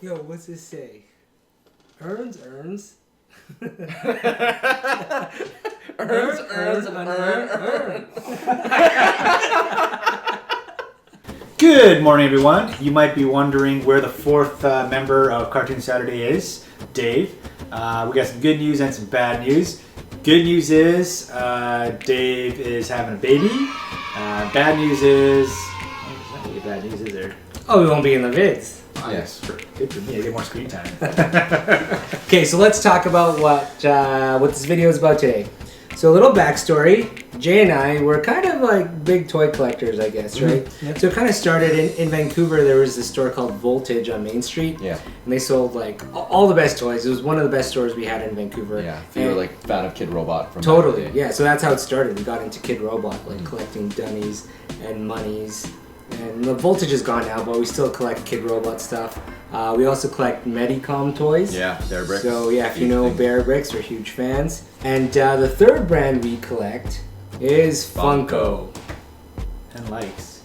Yo, what's this say? Earns. Earns, earn. Good morning, everyone. You might be wondering where the fourth member of Cartoon Saturday is, Dave. We got some good news and some bad news. Good news is Dave is having a baby. Bad news is... There's not really bad news, is there? Oh, we won't be in the vids. Yes, good for me. I get more screen time. Okay, so let's talk about what this video is about today. So a little backstory. Jay and I were kind of like big toy collectors, I guess, right? Mm-hmm. Yep. So it kind of started in Vancouver. There was this store called Voltage on Main Street. Yeah. And they sold like all the best toys. It was one of the best stores we had in Vancouver. Yeah. If you were like fan of Kid Robot from Totally. back in the day. Yeah. So that's how it started. We got into Kid Robot, like collecting dummies and monies. And the Voltage is gone now, but we still collect Kid Robot stuff. We also collect Medicom toys. Yeah, Bear Bricks. So yeah, if you know Bear Bricks, we're huge fans. And the third brand we collect is Funko. And likes.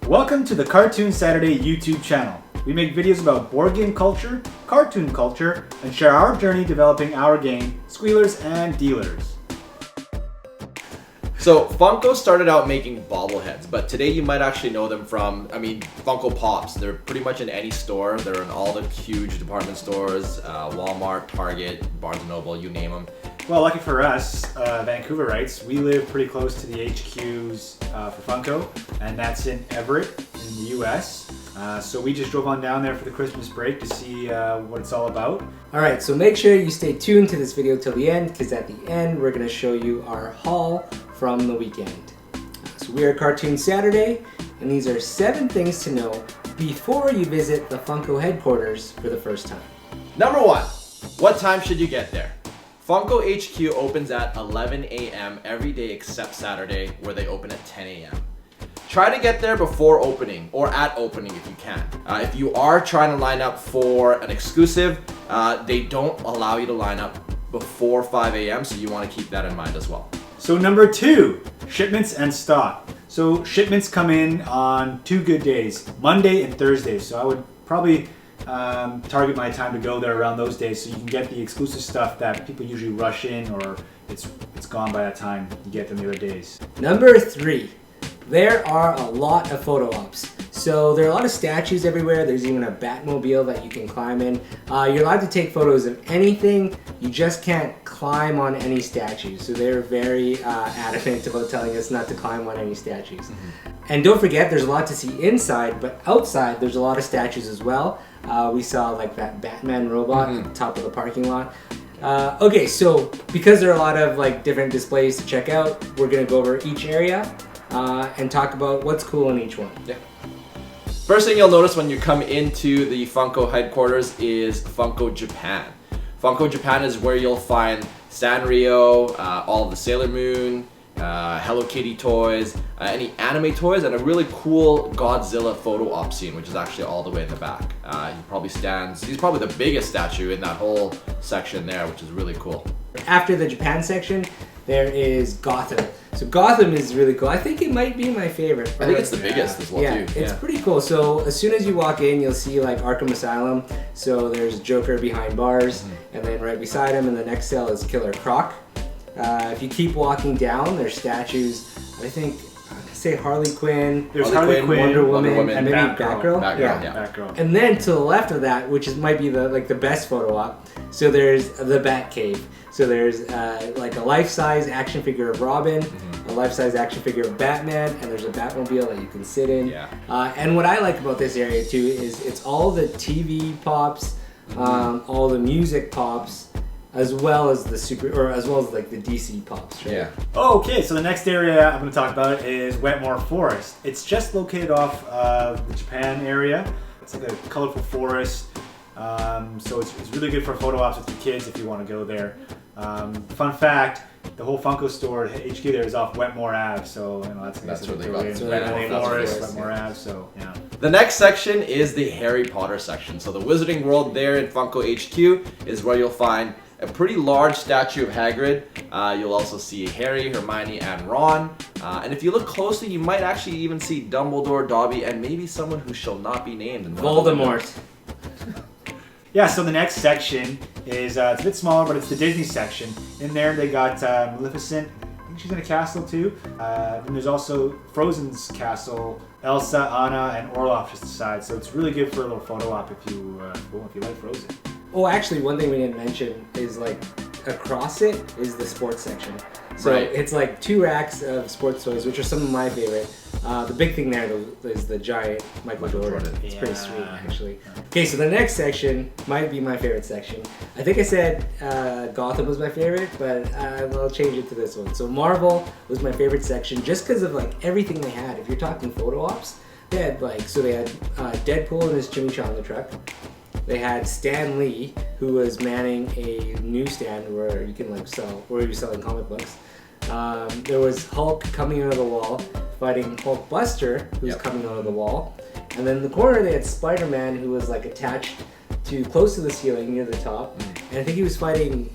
Welcome to the Cartoon Saturday YouTube channel. We make videos about board game culture, cartoon culture, and share our journey developing our game, Squealers and Dealers. So Funko started out making bobbleheads, but today you might actually know them from, Funko Pops. They're pretty much in any store. They're in all the huge department stores, Walmart, Target, Barnes & Noble, you name them. Well, lucky for us, Vancouverites, we live pretty close to the HQs for Funko, and that's in Everett in the US. So we just drove on down there for the Christmas break to see what it's all about. Alright, so make sure you stay tuned to this video till the end, because at the end we're going to show you our haul from the weekend. So we are Cartoon Saturday, and these are 7 things to know before you visit the Funko headquarters for the first time. Number 1, what time should you get there? Funko HQ opens at 11 a.m. every day except Saturday, where they open at 10 a.m. Try to get there before opening, or at opening if you can. If you are trying to line up for an exclusive, they don't allow you to line up before 5 a.m., so you want to keep that in mind as well. So number 2, shipments and stock. So shipments come in on 2 good days, Monday and Thursday. So I would probably target my time to go there around those days so you can get the exclusive stuff that people usually rush in, or it's gone by that time you get them the other days. Number 3, there are a lot of photo ops. So there are a lot of statues everywhere. There's even a Batmobile that you can climb in. You're allowed to take photos of anything. You just can't climb on any statues. So they're very adamant about telling us not to climb on any statues. And don't forget, there's a lot to see inside, but outside there's a lot of statues as well. We saw like that Batman robot at the top of the parking lot. Okay, so because there are a lot of like different displays to check out, we're gonna go over each area and talk about what's cool in each one. Yeah. First thing you'll notice when you come into the Funko headquarters is Funko Japan. Funko Japan is where you'll find Sanrio, all of the Sailor Moon, Hello Kitty toys, any anime toys, and a really cool Godzilla photo op scene, which is actually all the way in the back. He's probably the biggest statue in that whole section there, which is really cool. After the Japan section, there is Gotham. So Gotham is really cool. I think it might be my favorite. I think it's the biggest as well, yeah, too. It's pretty cool. So as soon as you walk in, you'll see like Arkham Asylum. So there's Joker behind bars, and then right beside him in the next cell is Killer Croc. If you keep walking down, there's statues. I think say Harley Quinn. There's Harley Quinn, Wonder Woman, and maybe Batgirl. Batgirl. Yeah. Batgirl. And then to the left of that, which might be the best photo op, so there's the Batcave. So there's like a life-size action figure of Robin, a life-size action figure of Batman, and there's a Batmobile that you can sit in. Yeah. And what I like about this area too is it's all the TV pops, all the music pops, as well as the like the DC pops. Right? Yeah. Okay, so the next area I'm going to talk about is Wetmore Forest. It's just located off of the Japan area. It's like a colorful forest. So it's really good for photo ops with your kids if you want to go there. Fun fact, the whole Funko store HQ there is off Wetmore Ave, so that's really cool. good. Wetmore Forest, Wetmore Ave, so yeah. The next section is the Harry Potter section. So the Wizarding World there in Funko HQ is where you'll find a pretty large statue of Hagrid. You'll also see Harry, Hermione, and Ron. And if you look closely, you might actually even see Dumbledore, Dobby, and maybe someone who shall not be named. Voldemort. Yeah, so the next section is, it's a bit smaller, but it's the Disney section. In there they got Maleficent, I think she's in a castle too. And there's also Frozen's castle, Elsa, Anna, and Olaf just aside. So it's really good for a little photo op if you like Frozen. Oh, actually, one thing we didn't mention is like across it is the sports section. So Right. it's like 2 racks of sports toys, which are some of my favorite. The big thing there though is the giant Michael Jordan. It's pretty sweet, actually. Okay, so the next section might be my favorite section. I think I said Gotham was my favorite, but I'll change it to this one. So Marvel was my favorite section just because of like everything they had. If you're talking photo ops, they had Deadpool in his chimichanga truck. They had Stan Lee, who was manning a newsstand where you can like sell, where you're selling comic books. There was Hulk coming out of the wall, fighting Hulk Buster, who's coming out of the wall. And then in the corner they had Spider-Man, who was like attached to close to the ceiling near the top. And I think he was fighting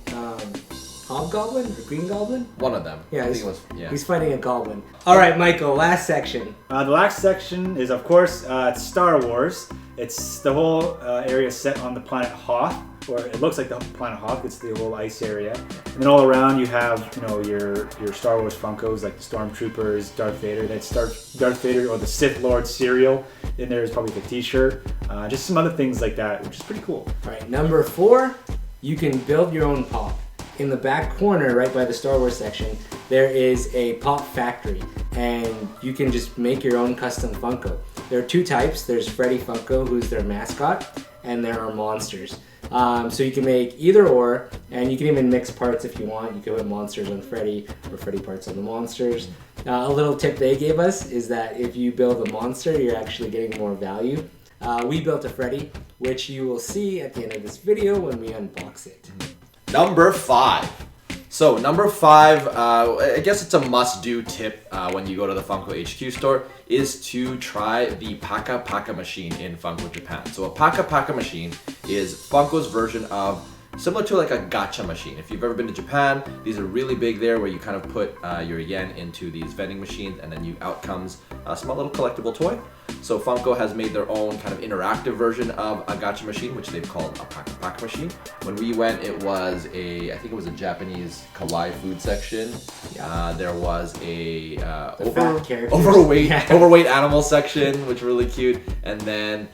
Hobgoblin or Green Goblin? One of them. Yeah, I think it was. Yeah. He's fighting a goblin. All right, Michael, last section. The last section is, of course, it's Star Wars. It's the whole area set on the planet Hoth, or it looks like the planet Hoth. It's the whole ice area, and then all around you have, you know, your Star Wars Funkos like the Stormtroopers, Darth Vader. That's Darth Vader or the Sith Lord cereal. In there is probably the T-shirt, just some other things like that, which is pretty cool. All right, number 4, you can build your own pop. In the back corner, right by the Star Wars section, there is a pop factory, and you can just make your own custom Funko. There are 2 types. There's Freddy Funko, who's their mascot, and there are monsters. So you can make either or, and you can even mix parts if you want. You can put monsters on Freddy or Freddy parts on the monsters. A little tip they gave us is that if you build a monster, you're actually getting more value. We built a Freddy, which you will see at the end of this video when we unbox it. Number 5. So number 5, I guess it's a must-do tip when you go to the Funko HQ store, is to try the Paka Paka machine in Funko Japan. So a Paka Paka machine is Funko's version of, similar to like a gacha machine. If you've ever been to Japan, these are really big there, where you kind of put your yen into these vending machines, and then out comes a small little collectible toy. So Funko has made their own kind of interactive version of a gacha machine, which they've called a Paka Paka machine. When we went, I think it was a Japanese kawaii food section. There was a overweight animal section, which were really cute, and then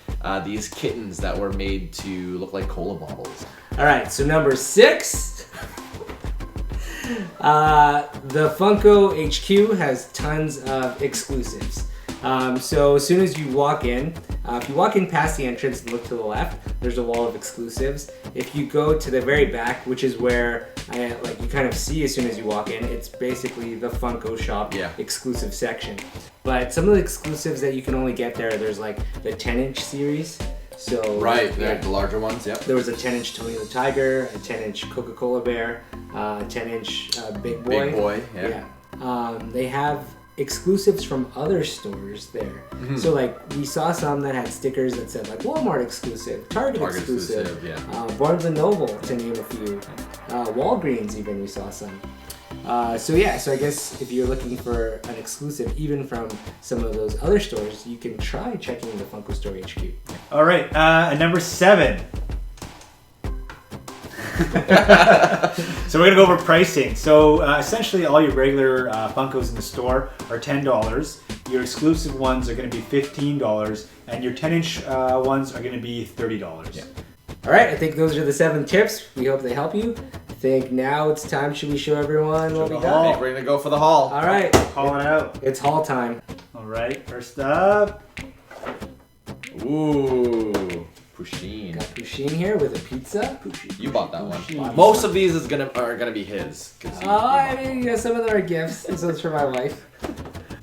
these kittens that were made to look like cola bottles. All right, so number 6. The Funko HQ has tons of exclusives. So as soon as you walk in, if you walk in past the entrance and look to the left, there's a wall of exclusives. If you go to the very back, which is where you kind of see as soon as you walk in, it's basically the Funko Shop exclusive section. But some of the exclusives that you can only get there's like the 10-inch series. So They're the larger ones, There was a 10-inch Tony the Tiger, a 10-inch Coca-Cola Bear, a 10-inch Big Boy. Big Boy, yeah. They have exclusives from other stores there. So like we saw some that had stickers that said like Walmart exclusive, Target exclusive, Barnes & Noble, to name a few. Walgreens even, we saw some. So I guess if you're looking for an exclusive even from some of those other stores, you can try checking the Funko Store HQ. All right, at number 7. So we're gonna go over pricing. So essentially all your regular Funkos in the store are $10. Your exclusive ones are gonna be $15, and your 10-inch ones are gonna be $30. Yeah. All right, I think those are the 7 tips. We hope they help you. I think now it's time. Should we show everyone what we got? I think we're gonna go for the haul. All right, Haul it out. it's haul time. All right, first up. Ooh, Pusheen. Got Pusheen here with a pizza. You bought that one. Pusheen. Most of these are gonna be his. I mean, some of them are gifts. This one's for my wife.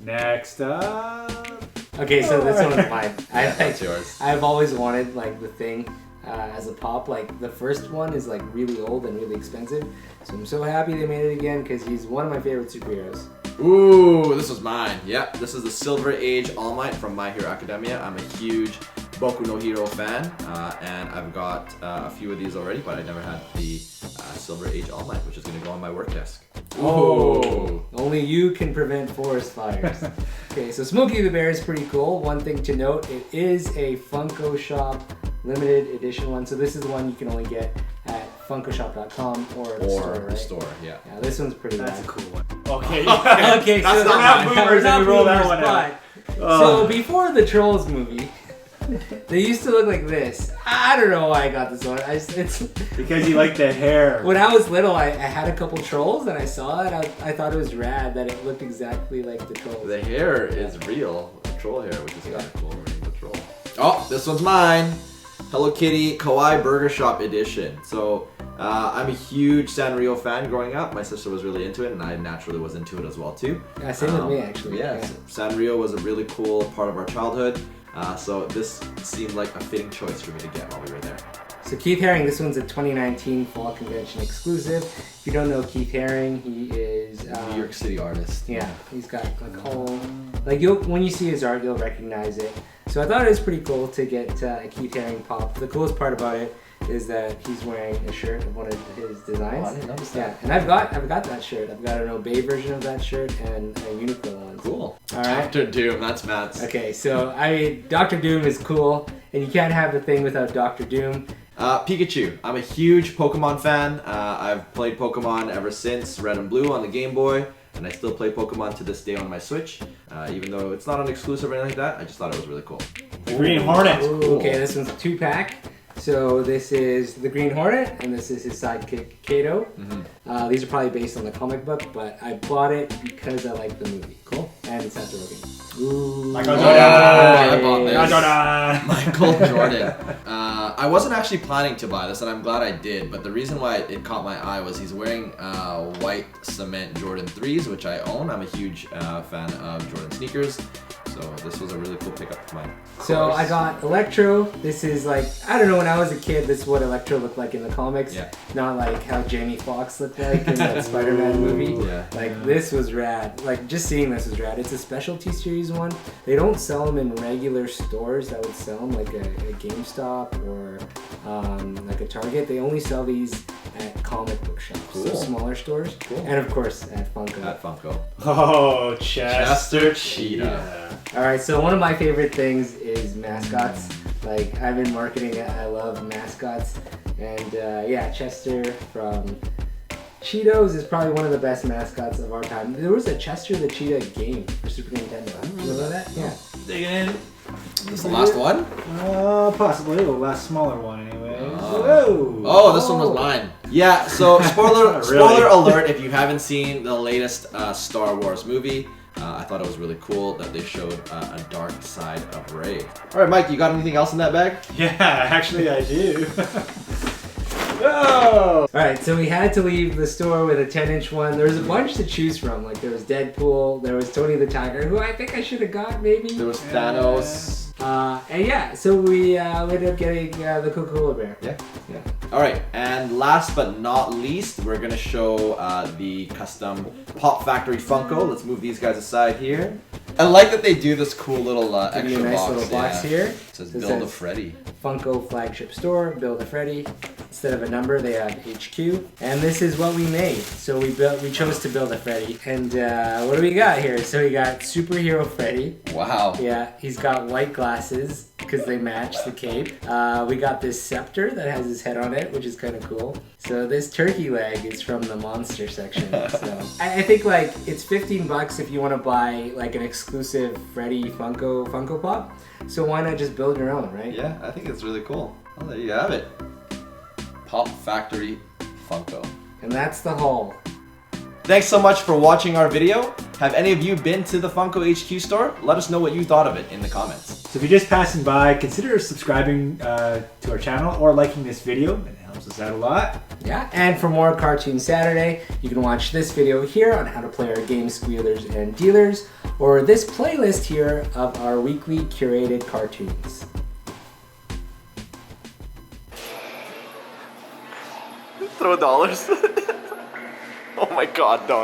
Next up. Okay, so this one's mine. That's yours. I've always wanted like the thing as a pop. Like the first one is like really old and really expensive, so I'm so happy they made it again because he's one of my favorite superheroes. Ooh, this was mine. Yep, this is the Silver Age All Might from My Hero Academia. I'm a huge Boku no Hero fan, and I've got a few of these already, but I never had the Silver Age All Might, which is going to go on my work desk. Oh, only you can prevent forest fires. Okay, so Smokey the Bear is pretty cool. One thing to note, it is a Funko Shop limited edition one. So this is the one you can only get at funkoshop.com or the store, right? the store, yeah. Yeah, this one's pretty That's a rad. cool one. Okay. Okay, That's so not we're boomers not and we roll that boomers, one out. but so before the Trolls movie, they used to look like this. I don't know why I got this one. It's Because you like the hair. when I was little, I had a couple Trolls and I saw it. I thought it was rad that it looked exactly like the Trolls. The hair is real, troll hair, which is kind of cool. The troll. Oh, this one's mine. Hello Kitty Kawaii Burger Shop edition. So I'm a huge Sanrio fan growing up. My sister was really into it, and I naturally was into it as well too. Yeah, same with me actually. Yeah, Sanrio was a really cool part of our childhood. So this seemed like a fitting choice for me to get while we were there. So Keith Haring, this one's a 2019 Fall Convention exclusive. If you don't know Keith Haring, he is New York City artist. Yeah, he's got like whole when you see his art, you'll recognize it. So I thought it was pretty cool to get a Keith Haring pop. The coolest part about it is that he's wearing a shirt of one of his designs. Oh, I didn't notice that. Yeah, and I've got that shirt. I've got an Obey version of that shirt and a Uniqlo one. Cool. All right. Dr. Doom, that's Matt's. Okay, so I mean, Dr. Doom is cool, and you can't have a thing without Dr. Doom. Pikachu. I'm a huge Pokemon fan. I've played Pokemon ever since Red and Blue on the Game Boy, and I still play Pokemon to this day on my Switch. Even though it's not an exclusive or anything like that, I just thought it was really cool. The Green Hornet. Ooh, okay, this one's a 2-pack. So this is the Green Hornet, and this is his sidekick, Kato. Mm-hmm. These are probably based on the comic book, but I bought it because I like the movie. Cool. And it's Seth Rogen. Ooh. Michael Oh, Jordan. I bought this. Michael Jordan. Michael Jordan. I wasn't actually planning to buy this, and I'm glad I did, but the reason why it caught my eye was he's wearing white cement Jordan 3s, which I own. I'm a huge fan of Jordan sneakers, so this was a really cool pickup for mine. So I got Electro. This is like, I don't know, when I was a kid, this is what Electro looked like in the comics. Yeah. Not like how Jamie Foxx looked like in that Spider-Man movie. Yeah. Like, this was rad. Like, just seeing this was rad. It's a specialty series one. They don't sell them in regular stores that would sell them, like a GameStop or like a Target. They only sell these at comic book shops, so Cool. smaller stores. Cool. And of course, at Funko. At Funko. Oh, Chester Cheetah. All right, so one of my favorite things is mascots. Like, I've been marketing it. I love mascots. And yeah, Chester from Cheetos is probably one of the best mascots of our time. There was a Chester the Cheetah game for Super Nintendo. You know that? Yeah. Digging in. Is this the last one? Possibly the last smaller one, anyway. Oh, this one was mine. Yeah, so spoiler alert if you haven't seen the latest Star Wars movie. I thought it was really cool that they showed a dark side of Rey. All right, Mike, you got anything else in that bag? Yeah, actually I do. Oh! Alright, so we had to leave the store with a 10-inch one. There was a bunch to choose from. Like, there was Deadpool, there was Tony the Tiger, who I think I should have got, maybe. There was Thanos. And yeah, so we ended up getting the Coca-Cola bear. Yeah. All right, and last but not least, we're gonna show the custom Pop Factory Funko. Let's move these guys aside here. I like that they do this cool little Give you extra a nice box. little box here. It says It Build a says Freddy. Funko flagship store, Build a Freddy. Instead of a number, they have HQ. And this is what we made. So we chose to build a Freddy. And what do we got here? So we got Superhero Freddy. Wow. Yeah, he's got white glasses because they match the cape. We got this scepter that has his head on it, which is kind of cool. So this turkey leg is from the monster section. So I think like it's $15 if you want to buy like an exclusive Freddy Funko Pop. So why not just build your own, right? Yeah, I think it's really cool. Well, there you have it. Pop Factory Funko. And that's the haul. Thanks so much for watching our video. Have any of you been to the Funko HQ store? Let us know what you thought of it in the comments. So if you're just passing by, consider subscribing to our channel or liking this video. It helps us out a lot. Yeah, and for more Cartoon Saturday, you can watch this video here on how to play our game Squealers and Dealers, or this playlist here of our weekly curated cartoons. Throw dollars. Oh my god, no.